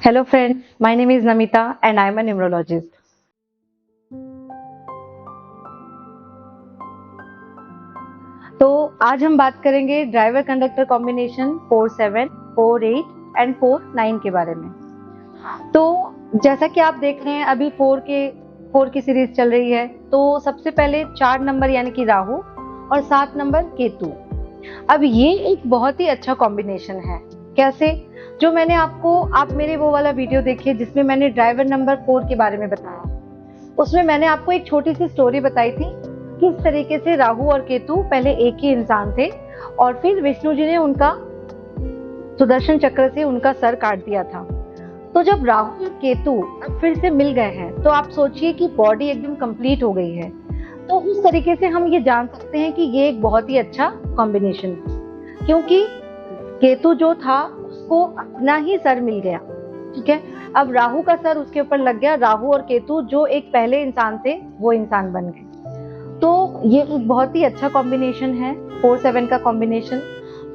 Hello friends, my name is Namita and I am a numerologist. तो आज हम बात करेंगे ड्राइवर कंडक्टर कॉम्बिनेशन 47, 48 एंड 49 के बारे में। तो जैसा कि आप देख रहे हैं अभी 4 की सीरीज चल रही है। तो सबसे पहले 4 नंबर यानी कि राहु और 7 नंबर केतु। अब ये एक बहुत ही अच्छा कॉम्बिनेशन है। कैसे? जो मैंने आप मेरे वो वाला वीडियो देखिए जिसमें मैंने ड्राइवर नंबर 4 के बारे में बताया। उसमें मैंने आपको एक छोटी सी स्टोरी बताई थी किस तरीके से राहु और केतु पहले एक ही इंसान थे और फिर विष्णु जी ने उनका सुदर्शन चक्र से उनका सर काट दिया था। तो जब राहु और केतु अब फिर से मिल गए हैं तो आप सोचिए कि बॉडी एकदम कंप्लीट हो गई है। तो उस तरीके से हम ये जान सकते हैं कि ये एक बहुत ही अच्छा कॉम्बिनेशन है, क्योंकि केतु जो था उसको अपना ही सर मिल गया। ठीक है, अब राहु का सर उसके ऊपर लग गया। राहु और केतु जो एक पहले इंसान थे वो इंसान बन गए। तो ये एक बहुत ही अच्छा कॉम्बिनेशन है 4-7 का कॉम्बिनेशन।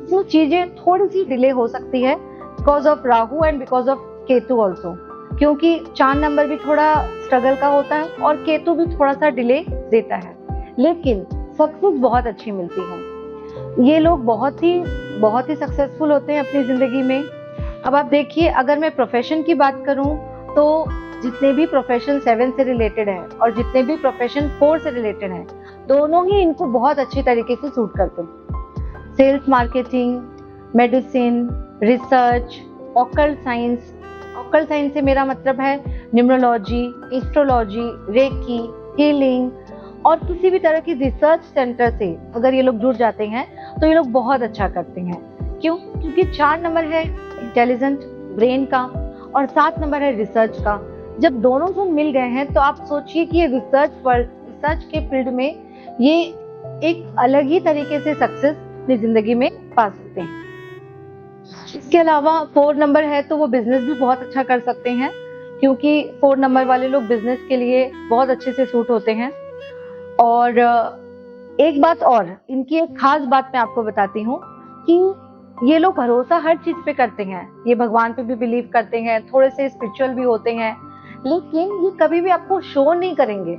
जो चीजें थोड़ी सी डिले हो सकती है because of Rahu and because of Ketu also, क्योंकि 4 नंबर भी थोड़ा स्ट्रगल का होता है और केतु भी थोड़ा सा डिले देता है, लेकिन सक्सेस बहुत अच्छी मिलती है। ये लोग बहुत ही सक्सेसफुल होते हैं अपनी जिंदगी में। अब आप देखिए, अगर मैं प्रोफेशन की बात करूं तो जितने भी प्रोफेशन 7 से रिलेटेड है और जितने भी प्रोफेशन 4 से रिलेटेड है, दोनों ही इनको बहुत अच्छी तरीके से सूट करते हैं। Sales, marketing, medicine, research, occult science. Occult science से मेरा मतलब है न्यूमरोलॉजी, एस्ट्रोलॉजी, रेकी, हीलिंग और किसी भी तरह की रिसर्च सेंटर से अगर ये लोग जुड़ जाते हैं तो ये लोग बहुत अच्छा करते हैं। क्यों? क्योंकि 4 नंबर है इंटेलिजेंट ब्रेन का और 7 नंबर है रिसर्च का। जब दोनों से मिल गए हैं तो आप सोचिए कि ये रिसर्च के फील्ड में ये एक अलग ही तरीके से सक्सेस अपनी जिंदगी में पा सकते हैं। इसके अलावा 4 नंबर है तो वो बिजनेस भी बहुत अच्छा कर सकते हैं, क्योंकि 4 नंबर वाले लोग बिजनेस के लिए बहुत अच्छे से सूट होते हैं। और एक बात और, इनकी एक खास बात मैं आपको बताती हूँ कि ये लोग भरोसा हर चीज पे करते हैं। ये भगवान पे भी बिलीव करते हैं, थोड़े से स्पिरिचुअल भी होते हैं, लेकिन ये कभी भी आपको शो नहीं करेंगे।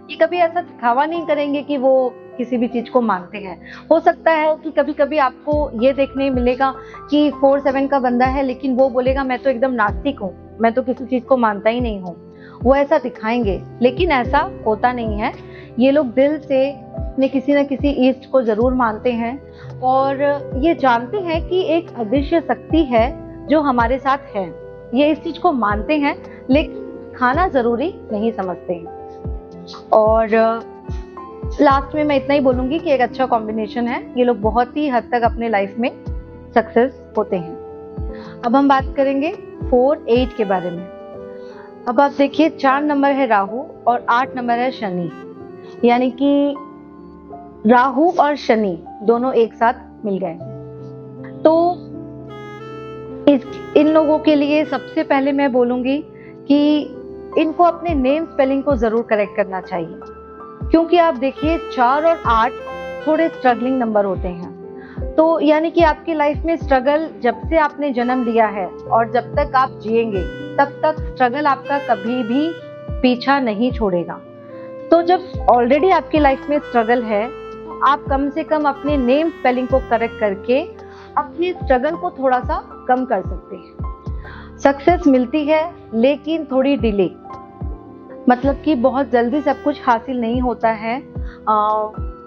ये कभी ऐसा दिखावा नहीं करेंगे कि वो किसी भी चीज को मानते हैं। हो सकता है कि कभी कभी आपको ये देखने मिलेगा कि 4-7 का बंदा है लेकिन वो बोलेगा मैं तो एकदम नास्तिक हूँ, मैं तो किसी चीज को मानता ही नहीं हूँ। वो ऐसा दिखाएंगे, लेकिन ऐसा होता नहीं है। ये लोग दिल से अपने किसी न किसी इष्ट को जरूर मानते हैं और ये जानते हैं कि एक अदृश्य शक्ति है जो हमारे साथ है। ये इस चीज को मानते हैं लेकिन खाना जरूरी नहीं समझते हैं। और लास्ट में मैं इतना ही बोलूंगी कि एक अच्छा कॉम्बिनेशन है। ये लोग बहुत ही हद तक अपने लाइफ में सक्सेस होते हैं। अब हम बात करेंगे 4-8 के बारे में। अब आप देखिए, 4 नंबर है राहु और 8 नंबर है शनि, यानी कि राहु और शनि दोनों एक साथ मिल गए। तो इन लोगों के लिए सबसे पहले मैं बोलूंगी कि इनको अपने नेम स्पेलिंग को जरूर करेक्ट करना चाहिए, क्योंकि आप देखिए 4 और 8 थोड़े स्ट्रगलिंग नंबर होते हैं। तो यानी कि आपकी लाइफ में स्ट्रगल जब से आपने जन्म लिया है और जब तक आप जिएंगे तब तक स्ट्रगल आपका कभी भी पीछा नहीं छोड़ेगा। तो जब ऑलरेडी आपकी लाइफ में स्ट्रगल है तो आप कम से कम अपने नेम स्पेलिंग को करेक्ट करके अपने स्ट्रगल को थोड़ा सा कम कर सकते हैं। सक्सेस मिलती है लेकिन थोड़ी डिले, मतलब कि बहुत जल्दी सब कुछ हासिल नहीं होता है।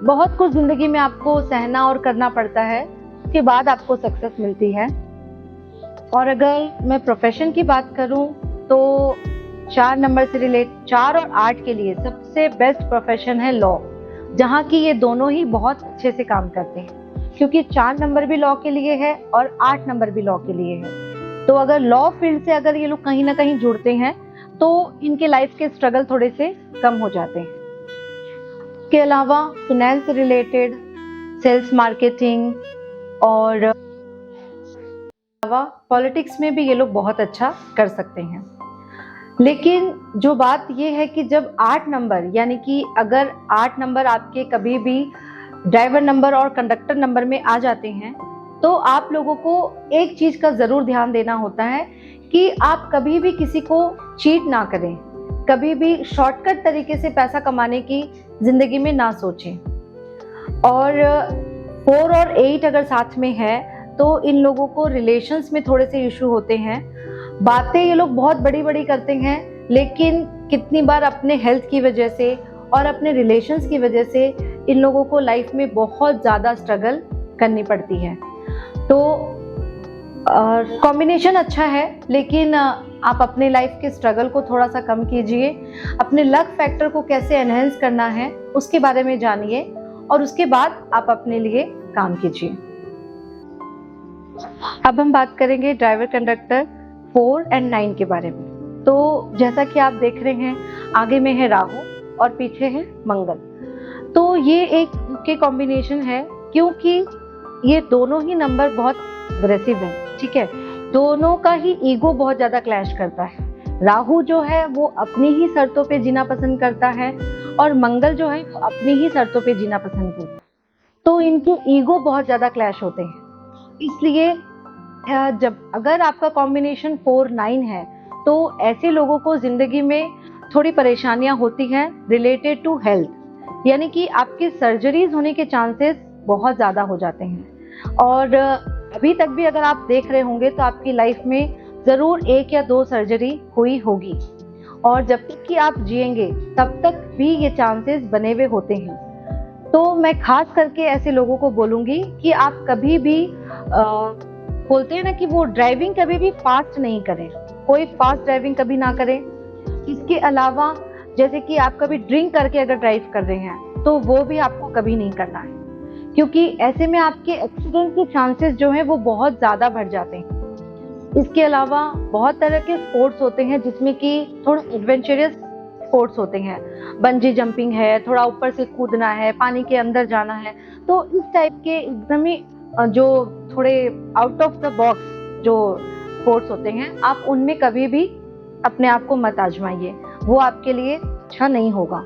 बहुत कुछ जिंदगी में आपको सहना और करना पड़ता है, उसके बाद आपको सक्सेस मिलती है। और अगर मैं प्रोफेशन की बात करूं तो 4 नंबर से 4 और 8 के लिए सबसे बेस्ट प्रोफेशन है लॉ, जहां की ये दोनों ही बहुत अच्छे से काम करते हैं, क्योंकि 4 नंबर भी लॉ के लिए है और 8 नंबर भी लॉ के लिए है। तो अगर लॉ फील्ड से अगर ये लोग कहीं ना कहीं जुड़ते हैं तो इनके लाइफ के स्ट्रगल थोड़े से कम हो जाते हैं। इसके अलावा फाइनेंस से रिलेटेड, सेल्स, मार्केटिंग और पॉलिटिक्स में भी ये लोग बहुत अच्छा कर सकते हैं। लेकिन जो बात ये है कि जब 8 नंबर, यानी कि अगर 8 नंबर आपके कभी भी ड्राइवर नंबर और कंडक्टर नंबर में आ जाते हैं तो आप लोगों को एक चीज का जरूर ध्यान देना होता है कि आप कभी भी किसी को चीट ना करें, कभी भी शॉर्टकट तरीके से पैसा कमाने की जिंदगी में ना सोचें। और 4 और 8 अगर साथ में है तो इन लोगों को रिलेशंस में थोड़े से इशू होते हैं। बातें ये लोग बहुत बड़ी बड़ी करते हैं, लेकिन कितनी बार अपने हेल्थ की वजह से और अपने रिलेशंस की वजह से इन लोगों को लाइफ में बहुत ज़्यादा स्ट्रगल करनी पड़ती है। तो कॉम्बिनेशन अच्छा है, लेकिन आप अपने लाइफ के स्ट्रगल को थोड़ा सा कम कीजिए। अपने लक फैक्टर को कैसे एनहेंस करना है उसके बारे में जानिए और उसके बाद आप अपने लिए काम कीजिए। अब हम बात करेंगे ड्राइवर कंडक्टर 4 और 9 के बारे में। तो जैसा कि आप देख रहे हैं, आगे में है राहु और पीछे है मंगल। तो ये एक के कॉम्बिनेशन है, क्योंकि ये दोनों ही नंबर बहुत अग्रेसिव है, ठीक है। दोनों का ही ईगो बहुत ज्यादा क्लैश करता है। राहु जो है वो अपनी ही शर्तों पे जीना पसंद करता है और मंगल जो है वो अपनी ही शर्तों पे जीना पसंद करता है। तो इनके ईगो बहुत ज्यादा क्लैश होते हैं। इसलिए जब अगर आपका कॉम्बिनेशन 4-9 है तो ऐसे लोगों को जिंदगी में थोड़ी परेशानियां होती हैं रिलेटेड टू हेल्थ, यानी कि आपके सर्जरीज होने के चांसेस बहुत ज़्यादा हो जाते हैं। और अभी तक भी अगर आप देख रहे होंगे तो आपकी लाइफ में ज़रूर 1 या 2 सर्जरी हुई होगी, और जब तक कि आप जिएंगे तब तक भी ये चांसेस बने हुए होते हैं। तो मैं खास करके ऐसे लोगों को बोलूँगी कि आप कभी भी बोलते हैं ना कि वो ड्राइविंग कभी भी फास्ट नहीं करें, कोई फास्ट ड्राइविंग कभी ना करें। इसके अलावा जैसे कि आप कभी ड्रिंक करके अगर ड्राइव कर रहे हैं तो वो भी आपको कभी नहीं करना है, क्योंकि ऐसे में आपके एक्सीडेंट के चांसेस जो हैं वो बहुत ज़्यादा बढ़ जाते हैं। इसके अलावा बहुत तरह के स्पोर्ट्स होते हैं जिसमें कि थोड़ा एडवेंचरस स्पोर्ट्स होते हैं, बंजी जंपिंग है, थोड़ा ऊपर से कूदना है, पानी के अंदर जाना है। तो इस टाइप के एकदम ही जो थोड़े आउट ऑफ द बॉक्स जो स्पोर्ट्स होते हैं, आप उनमें कभी भी अपने आप को मत आजमाइए, वो आपके लिए अच्छा नहीं होगा।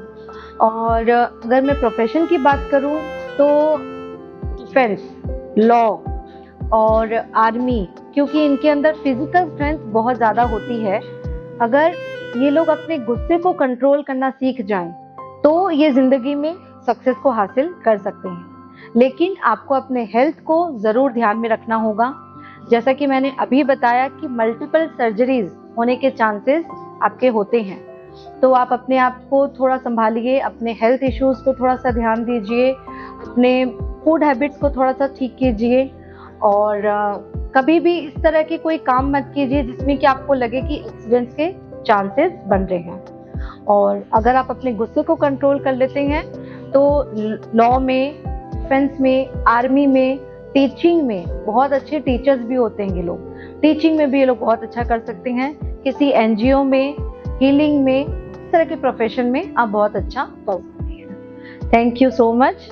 और अगर मैं प्रोफेशन की बात करूं तो डिफेंस, लॉ और आर्मी, क्योंकि इनके अंदर फिजिकल स्ट्रेंथ बहुत ज़्यादा होती है। अगर ये लोग अपने गुस्से को कंट्रोल करना सीख जाएं तो ये ज़िंदगी में सक्सेस को हासिल कर सकते हैं। लेकिन आपको अपने हेल्थ को ज़रूर ध्यान में रखना होगा। जैसा कि मैंने अभी बताया कि मल्टीपल सर्जरीज होने के चांसेस आपके होते हैं, तो आप अपने आप को थोड़ा संभालिए, अपने हेल्थ इश्यूज़ को थोड़ा सा ध्यान दीजिए, अपने फूड हैबिट्स को थोड़ा सा ठीक कीजिए, और कभी भी इस तरह के कोई काम मत कीजिए जिसमें कि आपको लगे कि एक्सीडेंट्स के चांसेस बन रहे हैं। और अगर आप अपने गुस्से को कंट्रोल कर लेते हैं तो लॉ में, डिफेंस में, आर्मी में, टीचिंग में बहुत अच्छे टीचर्स भी होते हैं ये लोग। टीचिंग में भी ये लोग बहुत अच्छा कर सकते हैं। किसी एनजीओ में, हीलिंग में, इस तरह के प्रोफेशन में आप बहुत अच्छा कर सकते हैं। Thank you so much.